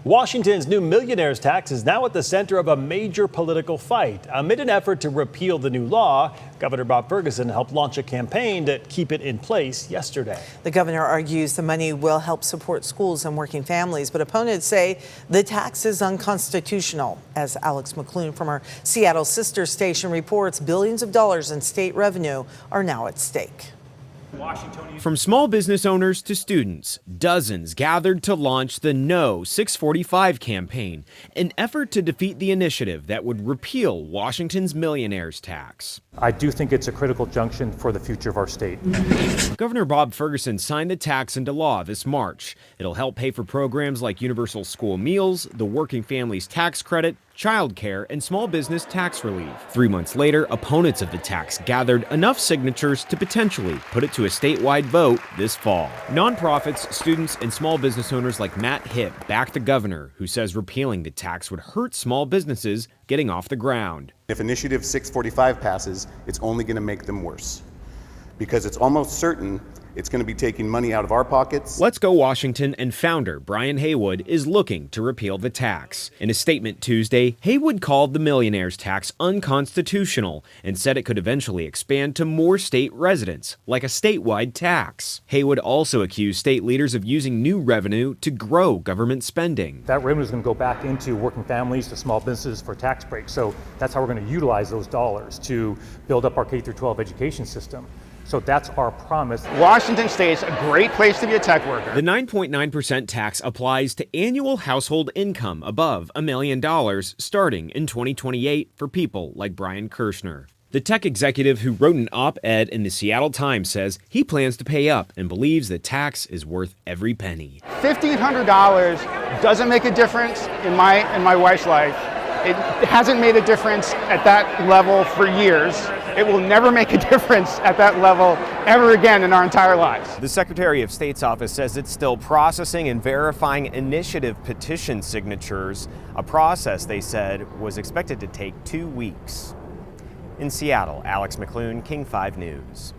Washington's new millionaires tax is now at the center of a major political fight. Amid an effort to repeal the new law, Governor Bob Ferguson helped launch a campaign to keep it in place yesterday. The governor argues the money will help support schools and working families, but opponents say the tax is unconstitutional. As Alex McClune from our Seattle sister station reports, billions of dollars in state revenue are now at stake. From small business owners to students, dozens gathered to launch the No 645 campaign, an effort to defeat the initiative that would repeal Washington's millionaires tax. I do think it's a critical junction for the future of our state. Governor Bob Ferguson signed the tax into law this March. It'll help pay for programs like universal school meals, the working families tax credit, child care, and small business tax relief. 3 months later, opponents of the tax gathered enough signatures to potentially put it to a statewide vote this fall. Nonprofits, students, and small business owners like Matt Hipp back the governor, who says repealing the tax would hurt small businesses getting off the ground. If Initiative 645 passes, it's only going to make them worse, because it's almost certain it's going to be taking money out of our pockets. Let's Go Washington and founder Brian Haywood is looking to repeal the tax. In a statement Tuesday, Haywood called the millionaires tax unconstitutional and said it could eventually expand to more state residents, like a statewide tax. Haywood also accused state leaders of using new revenue to grow government spending. That revenue is going to go back into working families, to small businesses for tax breaks. So that's how we're going to utilize those dollars to build up our K-12 education system. So that's our promise. Washington State's a great place to be a tech worker. The 9.9% tax applies to annual household income above $1 million starting in 2028 for people like Brian Kirshner. The tech executive who wrote an op-ed in the Seattle Times says he plans to pay up and believes the tax is worth every penny. $1,500 doesn't make a difference in my wife's life. It hasn't made a difference at that level for years. It will never make a difference at that level ever again in our entire lives. The Secretary of State's office says it's still processing and verifying initiative petition signatures, a process they said was expected to take 2 weeks. In Seattle, Alex McClune, King 5 News.